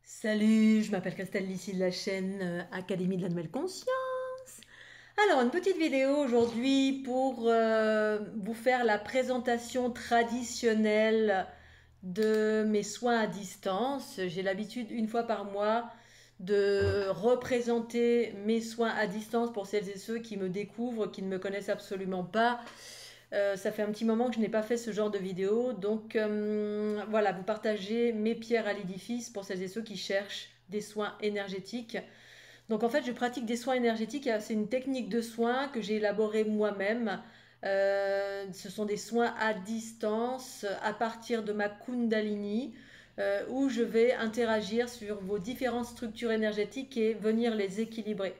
Salut, je m'appelle Christelle, ici de la chaîne Académie de la Nouvelle Conscience. Alors, une petite vidéo aujourd'hui pour vous faire la présentation traditionnelle de mes soins à distance. J'ai l'habitude, une fois par mois, de représenter mes soins à distance pour celles et ceux qui me découvrent, qui ne me connaissent absolument pas. Ça fait un petit moment que je n'ai pas fait ce genre de vidéo, donc voilà, vous partagez mes pierres à l'édifice pour celles et ceux qui cherchent des soins énergétiques. Donc en fait, je pratique des soins énergétiques, c'est une technique de soins que j'ai élaborée moi-même. Ce sont des soins à distance à partir de ma Kundalini, où je vais interagir sur vos différentes structures énergétiques et venir les équilibrer.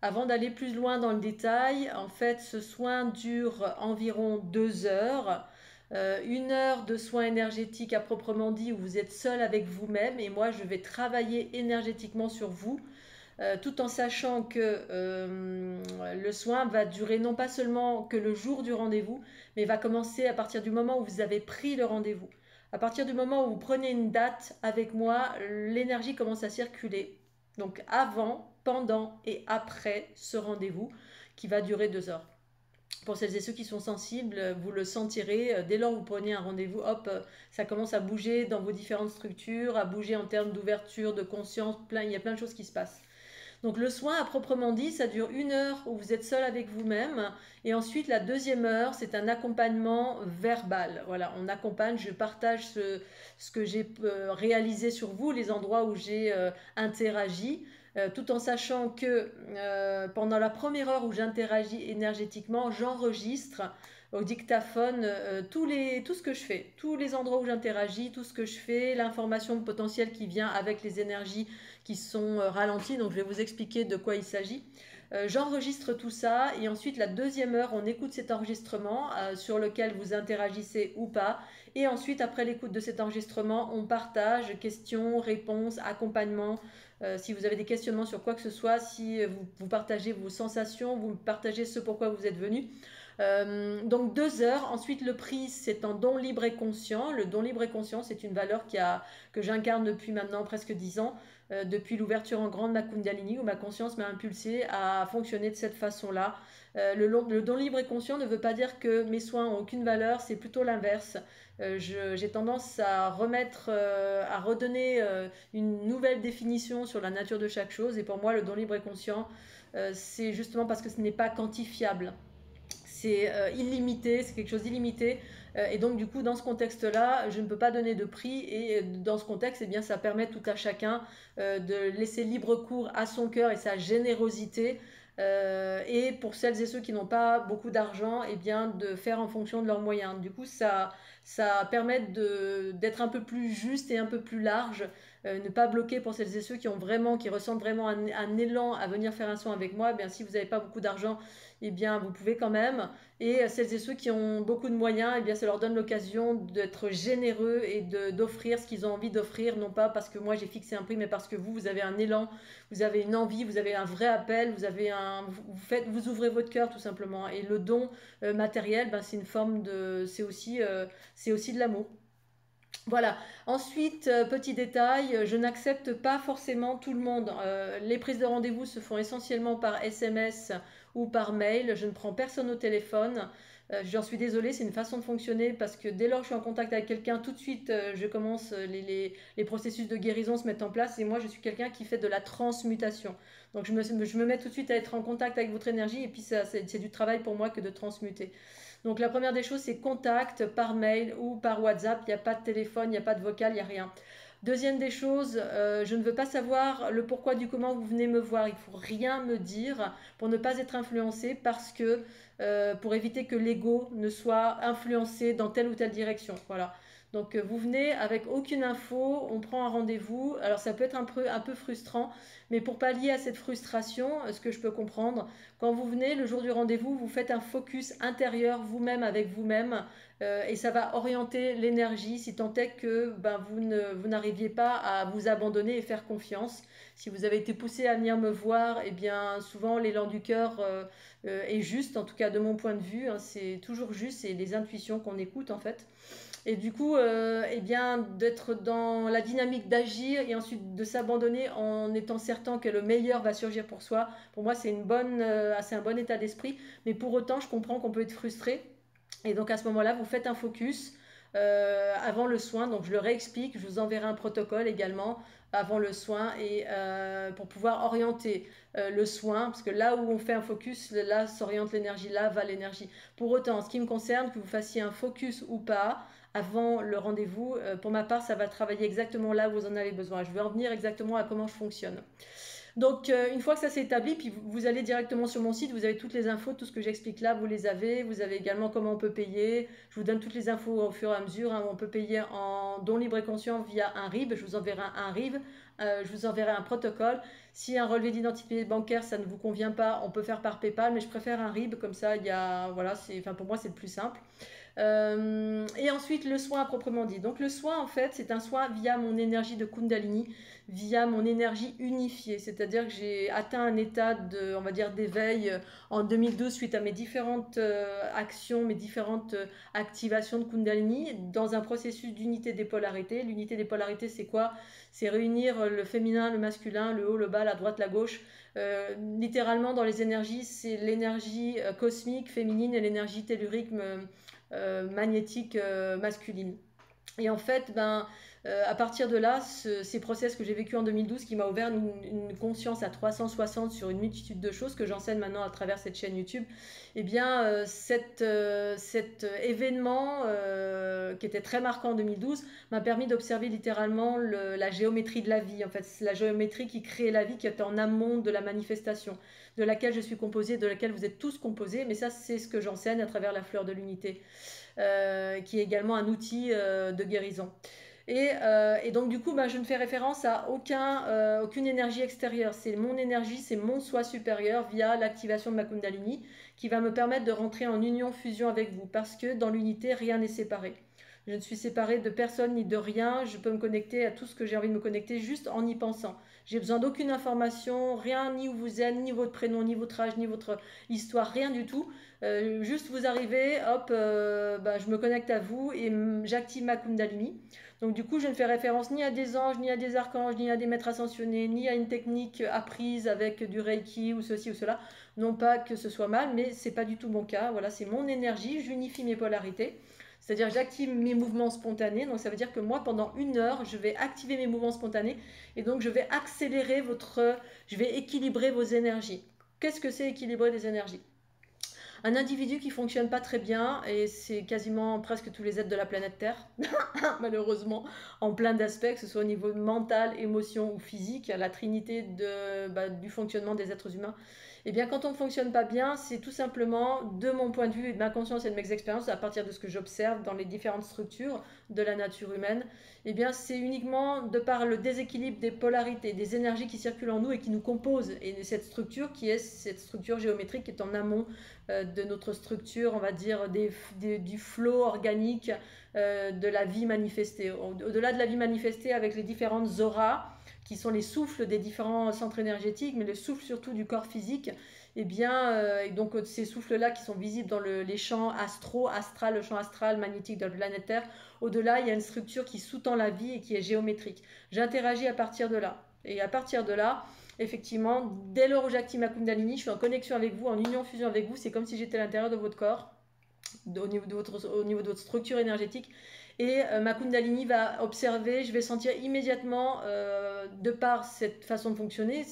Avant d'aller plus loin dans le détail, en fait, ce soin dure environ 2 heures. 1 heure de soin énergétique à proprement dit où vous êtes seul avec vous-même et moi je vais travailler énergétiquement sur vous, tout en sachant que le soin va durer non pas seulement que le jour du rendez-vous, mais va commencer à partir du moment où vous avez pris le rendez-vous. À partir du moment où vous prenez une date avec moi, l'énergie commence à circuler. Donc avant, pendant et après ce rendez-vous qui va durer 2 heures. Pour celles et ceux qui sont sensibles, vous le sentirez. Dès lors que vous prenez un rendez-vous, hop, ça commence à bouger dans vos différentes structures, à bouger en termes d'ouverture, de conscience, il y a plein de choses qui se passent. Donc le soin à proprement dit, ça dure 1 heure où vous êtes seul avec vous-même. Et ensuite, la deuxième heure, c'est un accompagnement verbal. Voilà, on accompagne, je partage ce que j'ai réalisé sur vous, les endroits où j'ai interagi. Tout en sachant que pendant la première heure où j'interagis énergétiquement, j'enregistre au dictaphone tout ce que je fais, tous les endroits où j'interagis, tout ce que je fais, l'information potentielle qui vient avec les énergies qui sont ralenties. Donc je vais vous expliquer de quoi il s'agit. J'enregistre tout ça et ensuite la deuxième heure, on écoute cet enregistrement sur lequel vous interagissez ou pas. Et ensuite, après l'écoute de cet enregistrement, on partage questions, réponses, accompagnement. Si vous avez des questionnements sur quoi que ce soit, si vous partagez vos sensations, vous partagez ce pourquoi vous êtes venu. Donc 2 heures. Ensuite, le prix, c'est en don libre et conscient. Le don libre et conscient, c'est une valeur que j'incarne depuis maintenant presque 10 ans, depuis l'ouverture en grande de ma Kundalini, où ma conscience m'a impulsé à fonctionner de cette façon-là. Le don libre et conscient ne veut pas dire que mes soins n'ont aucune valeur, c'est plutôt l'inverse. J'ai tendance à à redonner une nouvelle définition sur la nature de chaque chose. Et pour moi, le don libre et conscient, c'est justement parce que ce n'est pas quantifiable. C'est illimité, c'est quelque chose d'illimité. Et donc, du coup, dans ce contexte-là, je ne peux pas donner de prix. Et dans ce contexte, eh bien, ça permet tout à chacun de laisser libre cours à son cœur et sa générosité. Et pour celles et ceux qui n'ont pas beaucoup d'argent, eh bien, de faire en fonction de leurs moyens. Du coup, ça permet d'être un peu plus juste et un peu plus large. Ne pas bloquer pour celles et ceux qui ressentent vraiment un élan à venir faire un soin avec moi. Eh bien, si vous n'avez pas beaucoup d'argent, eh bien, vous pouvez quand même. Et celles et ceux qui ont beaucoup de moyens, eh bien, ça leur donne l'occasion d'être généreux et d'offrir ce qu'ils ont envie d'offrir, non pas parce que moi j'ai fixé un prix, mais parce que vous avez un élan, vous avez une envie, vous avez un vrai appel, vous ouvrez votre cœur tout simplement. Et le don matériel, ben, c'est une forme c'est aussi de l'amour. Voilà. Ensuite, petit détail, je n'accepte pas forcément tout le monde. Les prises de rendez-vous se font essentiellement par SMS ou par mail. Je ne prends personne au téléphone. J'en suis désolée, c'est une façon de fonctionner parce que dès lors que je suis en contact avec quelqu'un, tout de suite, je commence, les processus de guérison se mettent en place et moi, je suis quelqu'un qui fait de la transmutation. Donc, je me mets tout de suite à être en contact avec votre énergie et puis c'est du travail pour moi que de transmuter. Donc la première des choses, c'est contact par mail ou par WhatsApp. Il n'y a pas de téléphone, il n'y a pas de vocal, il n'y a rien. Deuxième des choses, je ne veux pas savoir le pourquoi du comment vous venez me voir. Il faut rien me dire pour ne pas être influencé parce que pour éviter que l'ego ne soit influencé dans telle ou telle direction. Voilà. Donc vous venez avec aucune info, on prend un rendez-vous. Alors ça peut être un peu frustrant, mais pour pallier à cette frustration, ce que je peux comprendre, quand vous venez le jour du rendez-vous, vous faites un focus intérieur vous-même avec vous-même et ça va orienter l'énergie si tant est que ben, vous n'arriviez pas à vous abandonner et faire confiance. Si vous avez été poussé à venir me voir, eh bien souvent l'élan du cœur est juste, en tout cas de mon point de vue, hein, c'est toujours juste, c'est les intuitions qu'on écoute en fait. Et du coup, eh bien, d'être dans la dynamique d'agir et ensuite de s'abandonner en étant certain que le meilleur va surgir pour soi, pour moi, c'est un bon état d'esprit. Mais pour autant, je comprends qu'on peut être frustré. Et donc à ce moment-là, vous faites un focus avant le soin. Donc je le réexplique, je vous enverrai un protocole également avant le soin et pour pouvoir orienter le soin, parce que là où on fait un focus, là s'oriente l'énergie, là va l'énergie. Pour autant, en ce qui me concerne, que vous fassiez un focus ou pas, avant le rendez-vous, pour ma part, ça va travailler exactement là où vous en avez besoin. Je vais en venir exactement à comment je fonctionne. Donc, une fois que ça s'est établi, puis vous allez directement sur mon site, vous avez toutes les infos, tout ce que j'explique là, vous les avez. Vous avez également comment on peut payer. Je vous donne toutes les infos au fur et à mesure, hein. On peut payer en don libre et conscient via un RIB. Je vous enverrai un RIB. Je vous enverrai un protocole. Si un relevé d'identité bancaire, ça ne vous convient pas, on peut faire par PayPal, mais je préfère un RIB. Comme ça, voilà, pour moi, c'est le plus simple. Et ensuite, le soin à proprement dit. Donc, le soin, en fait, c'est un soin via mon énergie de Kundalini, via mon énergie unifiée. C'est-à-dire que j'ai atteint un état de, on va dire, d'éveil en 2012 suite à mes différentes actions, mes différentes activations de Kundalini dans un processus d'unité des polarités. L'unité des polarités, c'est quoi? C'est réunir le féminin, le masculin, le haut, le bas, la droite, la gauche. Littéralement, dans les énergies, c'est l'énergie cosmique féminine et l'énergie tellurique magnétique masculine. Et en fait, à partir de là, ces process que j'ai vécu en 2012 qui m'a ouvert une conscience à 360 sur une multitude de choses que j'enseigne maintenant à travers cette chaîne YouTube, eh bien, cet événement qui était très marquant en 2012 m'a permis d'observer littéralement la géométrie de la vie. En fait, c'est la géométrie qui crée la vie, qui est en amont de la manifestation, de laquelle je suis composée, de laquelle vous êtes tous composés. Mais ça, c'est ce que j'enseigne à travers la fleur de l'unité, qui est également un outil de guérison. Et donc du coup, je ne fais référence à aucune énergie extérieure. C'est mon énergie, c'est mon soi supérieur via l'activation de ma Kundalini qui va me permettre de rentrer en union, fusion avec vous. Parce que dans l'unité, rien n'est séparé. Je ne suis séparée de personne ni de rien. Je peux me connecter à tout ce que j'ai envie de me connecter juste en y pensant. J'ai besoin d'aucune information, rien, ni où vous êtes, ni votre prénom, ni votre âge, ni votre histoire, rien du tout. Juste vous arrivez, hop, je me connecte à vous et j'active ma Kundalini. Donc du coup, je ne fais référence ni à des anges, ni à des archanges, ni à des maîtres ascensionnés, ni à une technique apprise avec du Reiki ou ceci ou cela. Non pas que ce soit mal, mais c'est pas du tout mon cas. Voilà, c'est mon énergie, j'unifie mes polarités. C'est-à-dire j'active mes mouvements spontanés. Donc ça veut dire que moi, pendant 1 heure, je vais activer mes mouvements spontanés et donc je vais je vais équilibrer vos énergies. Qu'est-ce que c'est équilibrer des énergies? Un individu qui fonctionne pas très bien, et c'est quasiment presque tous les êtres de la planète Terre, malheureusement, en plein d'aspects, que ce soit au niveau mental, émotion ou physique, la trinité du fonctionnement des êtres humains. Et bien quand on ne fonctionne pas bien, c'est tout simplement, de mon point de vue et de ma conscience et de mes expériences, à partir de ce que j'observe dans les différentes structures de la nature humaine, et bien c'est uniquement de par le déséquilibre des polarités, des énergies qui circulent en nous et qui nous composent, et cette structure qui est cette structure géométrique qui est en amont de notre structure, on va dire du flot organique de la vie manifestée. Au-delà de la vie manifestée avec les différentes auras, qui sont les souffles des différents centres énergétiques, mais le souffle surtout du corps physique, et donc ces souffles-là qui sont visibles dans les champs astral, le champ astral magnétique de la planète Terre, au-delà, il y a une structure qui sous-tend la vie et qui est géométrique. J'interagis à partir de là. Et à partir de là, effectivement, dès lors où j'active ma Kundalini, je suis en connexion avec vous, en union, fusion avec vous, c'est comme si j'étais à l'intérieur de votre corps, au niveau de votre structure énergétique. Et ma Kundalini va observer, je vais sentir immédiatement, de par cette façon de fonctionner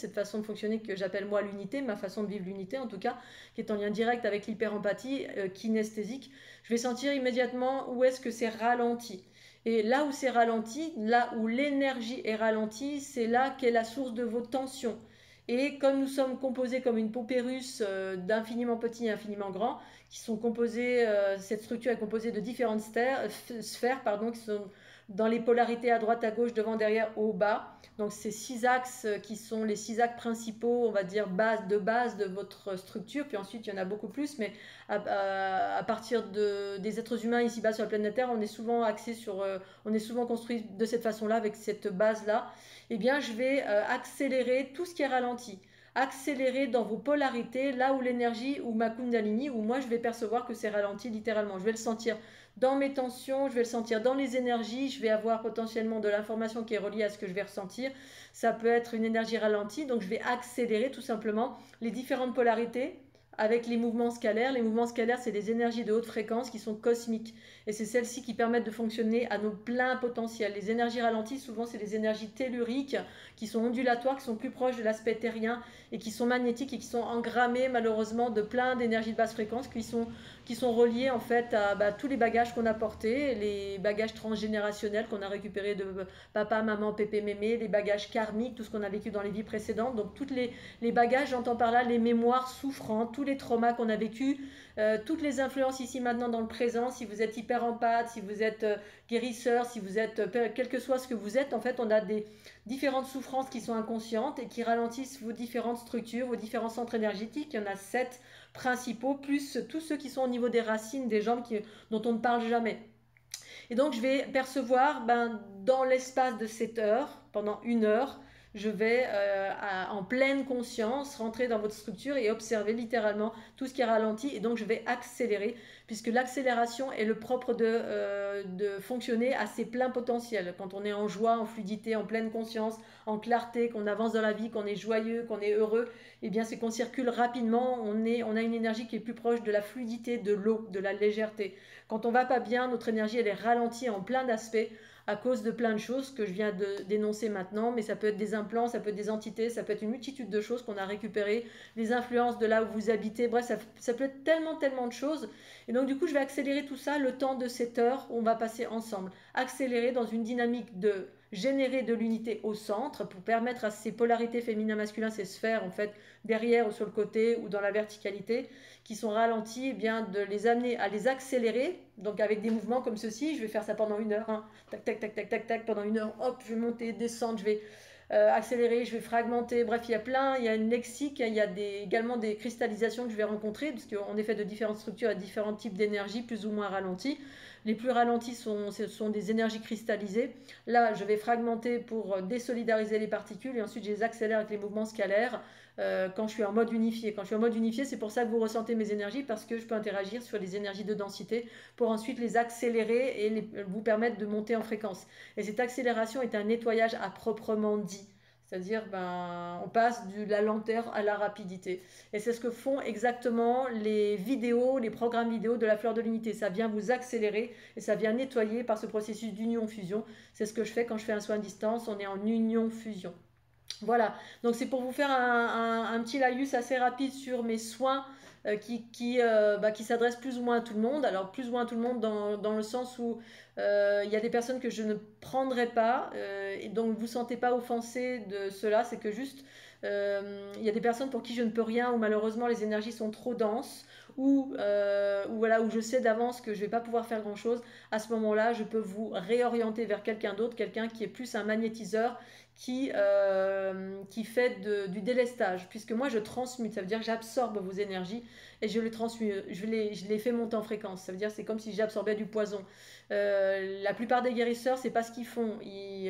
que j'appelle moi l'unité, ma façon de vivre l'unité en tout cas, qui est en lien direct avec l'hyperempathie kinesthésique, je vais sentir immédiatement où est-ce que c'est ralenti. Et là où c'est ralenti, là où l'énergie est ralentie, c'est là qu'est la source de vos tensions. Et comme nous sommes composés comme une poupée russe d'infiniment petit et infiniment grand, cette structure est composée de différentes sphères, qui sont dans les polarités à droite, à gauche, devant, derrière, haut, bas. Donc ces 6 axes qui sont les 6 axes principaux, on va dire base de votre structure. Puis ensuite, il y en a beaucoup plus, mais à partir des êtres humains ici-bas sur la planète Terre, on est souvent on est souvent construit de cette façon-là, avec cette base-là. Eh bien, je vais accélérer tout ce qui est ralenti. Accélérer dans vos polarités, là où l'énergie, ou ma Kundalini, où moi je vais percevoir que c'est ralenti littéralement. Je vais le sentir dans mes tensions, je vais le sentir dans les énergies, je vais avoir potentiellement de l'information qui est reliée à ce que je vais ressentir. Ça peut être une énergie ralentie, donc je vais accélérer tout simplement les différentes polarités avec les mouvements scalaires. Les mouvements scalaires, c'est des énergies de haute fréquence qui sont cosmiques. Et c'est celles-ci qui permettent de fonctionner à nos pleins potentiels. Les énergies ralenties, souvent, c'est des énergies telluriques qui sont ondulatoires, qui sont plus proches de l'aspect terrien et qui sont magnétiques et qui sont engrammées, malheureusement, de plein d'énergies de basse fréquence qui sont reliées, en fait, à tous les bagages qu'on a portés, les bagages transgénérationnels qu'on a récupérés de papa, maman, pépé, mémé, les bagages karmiques, tout ce qu'on a vécu dans les vies précédentes. Donc, toutes les bagages, j'entends par là les mémoires souffrantes, tous les traumas qu'on a vécus, toutes les influences ici maintenant dans le présent. Si vous êtes hyper empathe, si vous êtes guérisseur, si vous êtes, quel que soit ce que vous êtes, en fait, on a des différentes souffrances qui sont inconscientes et qui ralentissent vos différentes structures, vos différents centres énergétiques. Il y en a 7 principaux, plus tous ceux qui sont au niveau des racines, des jambes dont on ne parle jamais. Et donc, je vais percevoir, dans l'espace de 7 heures, pendant 1 heure, je vais en pleine conscience rentrer dans votre structure et observer littéralement tout ce qui est ralenti. Et donc, je vais accélérer, puisque l'accélération est le propre de fonctionner à ses pleins potentiels. Quand on est en joie, en fluidité, en pleine conscience, en clarté, qu'on avance dans la vie, qu'on est joyeux, qu'on est heureux, eh bien, c'est qu'on circule rapidement. On a une énergie qui est plus proche de la fluidité, de l'eau, de la légèreté. Quand on va pas bien, notre énergie, elle est ralentie en plein d'aspects à cause de plein de choses que je viens de dénoncer maintenant, mais ça peut être des implants, ça peut être des entités, ça peut être une multitude de choses qu'on a récupérées, les influences de là où vous habitez, bref, ça peut être tellement de choses. Et donc du coup, je vais accélérer tout ça le temps de 7 heures où on va passer ensemble. Accélérer dans une dynamique de générer de l'unité au centre pour permettre à ces polarités féminin-masculin, ces sphères en fait, derrière ou sur le côté ou dans la verticalité, qui sont ralentis, eh bien, de les amener à les accélérer, donc avec des mouvements comme ceci. Je vais faire ça pendant 1 heure, hein. Tac, tac, tac, tac, tac, tac, pendant 1 heure, hop, je vais monter, descendre, je vais accélérer, je vais fragmenter, bref, il y a une lexique, il y a également des cristallisations que je vais rencontrer, parce qu'on est fait de différentes structures à différents types d'énergie, plus ou moins ralenties. Les plus ralentis ce sont des énergies cristallisées. Là, je vais fragmenter pour désolidariser les particules et ensuite je les accélère avec les mouvements scalaires quand je suis en mode unifié. Quand je suis en mode unifié, c'est pour ça que vous ressentez mes énergies, parce que je peux interagir sur les énergies de densité pour ensuite les accélérer et vous permettre de monter en fréquence. Et cette accélération est un nettoyage à proprement dit. C'est-à-dire, on passe de la lenteur à la rapidité. Et c'est ce que font exactement les vidéos, les programmes vidéo de la fleur de l'unité. Ça vient vous accélérer et ça vient nettoyer par ce processus d'union-fusion. C'est ce que je fais quand je fais un soin à distance. On est en union-fusion. Voilà, donc c'est pour vous faire un petit laïus assez rapide sur mes soins qui s'adressent plus ou moins à tout le monde. Alors plus ou moins à tout le monde dans le sens où il y a des personnes que je ne prendrai pas et donc ne vous sentez pas offensé de cela. C'est que juste il y a des personnes pour qui je ne peux rien, où malheureusement les énergies sont trop denses, ou voilà, où je sais d'avance que je ne vais pas pouvoir faire grand chose. À ce moment-là, je peux vous réorienter vers quelqu'un d'autre, quelqu'un qui est plus un magnétiseur, qui fait du délestage, puisque moi je transmute, ça veut dire que j'absorbe vos énergies et je les transmute, je les fais monter en fréquence. Ça veut dire c'est comme si j'absorbais du poison. La plupart des guérisseurs, c'est pas ce qu'ils font.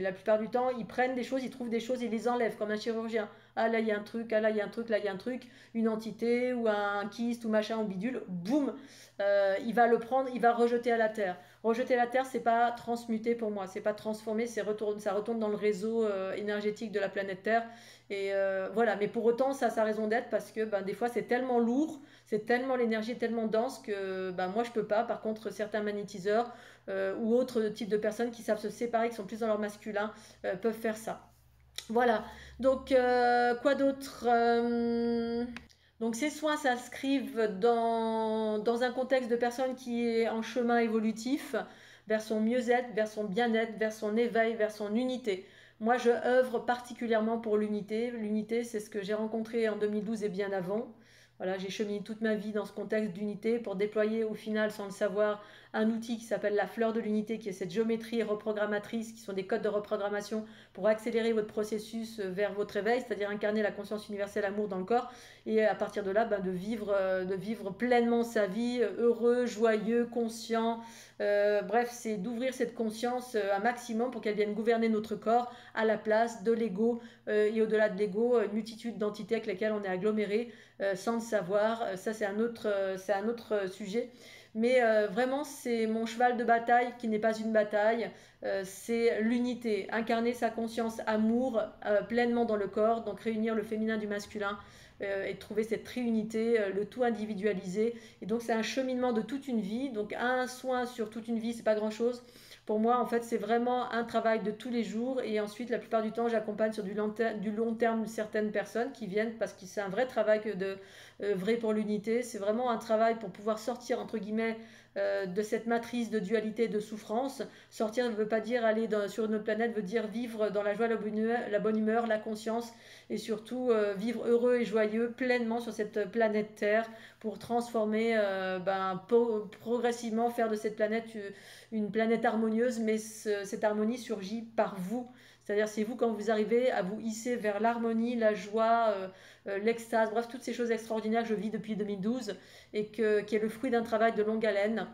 La plupart du temps, ils prennent des choses, ils trouvent des choses, ils les enlèvent comme un chirurgien. Ah là il y a un truc, ah là il y a un truc, là il y a un truc, une entité ou un kyste ou machin ou bidule, boum, il va le prendre, il va rejeter à la terre. Rejeter la terre, c'est pas transmuter pour moi, c'est pas transformer, ça retourne dans le réseau énergétique de la planète Terre. Et voilà, mais pour autant, ça a sa raison d'être, parce que des fois c'est tellement lourd, c'est tellement l'énergie est tellement dense que moi je peux pas. Par contre, certains magnétiseurs ou autres types de personnes qui savent se séparer, qui sont plus dans leur masculin, peuvent faire ça. Voilà, donc quoi d'autre donc ces soins s'inscrivent dans un contexte de personne qui est en chemin évolutif vers son mieux-être, vers son bien-être, vers son éveil, vers son unité. Moi, je œuvre particulièrement pour l'unité. L'unité, c'est ce que j'ai rencontré en 2012 et bien avant. Voilà, j'ai cheminé toute ma vie dans ce contexte d'unité pour déployer au final, sans le savoir, un outil qui s'appelle la fleur de l'unité, qui est cette géométrie reprogrammatrice, qui sont des codes de reprogrammation pour accélérer votre processus vers votre éveil, c'est-à-dire incarner la conscience universelle amour dans le corps, et à partir de là, de vivre pleinement sa vie, heureux, joyeux, conscient. Bref, c'est d'ouvrir cette conscience un maximum pour qu'elle vienne gouverner notre corps à la place de l'ego et au-delà de l'ego, une multitude d'entités avec lesquelles on est aggloméré sans le savoir. Ça, c'est un autre sujet. Mais vraiment, c'est mon cheval de bataille qui n'est pas une bataille. C'est l'unité, incarner sa conscience amour pleinement dans le corps, donc réunir le féminin du masculin et trouver cette triunité, le tout individualisé. Et donc c'est un cheminement de toute une vie. Donc un soin sur toute une vie, c'est pas grand-chose. Pour moi, en fait, c'est vraiment un travail de tous les jours. Et ensuite, la plupart du temps, j'accompagne sur du long terme certaines personnes qui viennent parce que c'est un vrai travail de vrai pour l'unité. C'est vraiment un travail pour pouvoir sortir, entre guillemets, de cette matrice de dualité, de souffrance. Sortir ne veut pas dire aller sur une autre planète, veut dire vivre dans la joie, la bonne humeur, la conscience et surtout vivre heureux et joyeux pleinement sur cette planète Terre pour transformer, progressivement faire de cette planète une planète harmonieuse, mais cette harmonie surgit par vous. C'est-à-dire c'est vous quand vous arrivez à vous hisser vers l'harmonie, la joie, l'extase, bref, toutes ces choses extraordinaires que je vis depuis 2012 et qui est le fruit d'un travail de longue haleine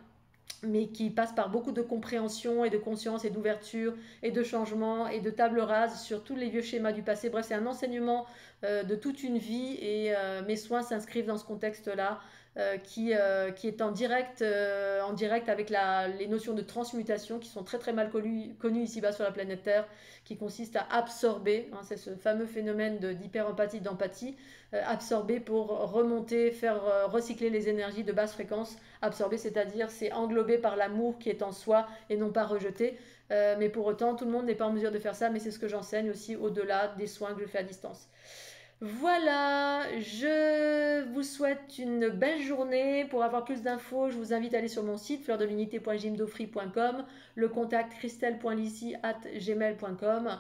mais qui passe par beaucoup de compréhension et de conscience et d'ouverture et de changement et de table rase sur tous les vieux schémas du passé. Bref, c'est un enseignement de toute une vie et mes soins s'inscrivent dans ce contexte-là qui est en direct avec les notions de transmutation qui sont très très mal connues ici-bas sur la planète Terre, qui consiste à absorber, hein, c'est ce fameux phénomène d'hyper-empathie, d'empathie, absorber pour remonter, faire recycler les énergies de basse fréquence. Absorber, c'est-à-dire c'est englobé par l'amour qui est en soi et non pas rejeté. Mais pour autant, tout le monde n'est pas en mesure de faire ça, mais c'est ce que j'enseigne aussi au-delà des soins que je fais à distance. Voilà, je vous souhaite une belle journée. Pour avoir plus d'infos, je vous invite à aller sur mon site fleurdelunité.jimdofree.com, le contact christelle.lissy@gmail.com.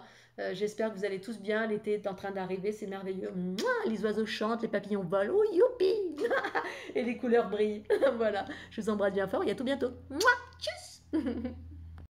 J'espère que vous allez tous bien. L'été est en train d'arriver, c'est merveilleux. Mouah, les oiseaux chantent, les papillons volent, oh youpi et les couleurs brillent. Voilà, je vous embrasse bien fort et à tout bientôt. Mouah, tchuss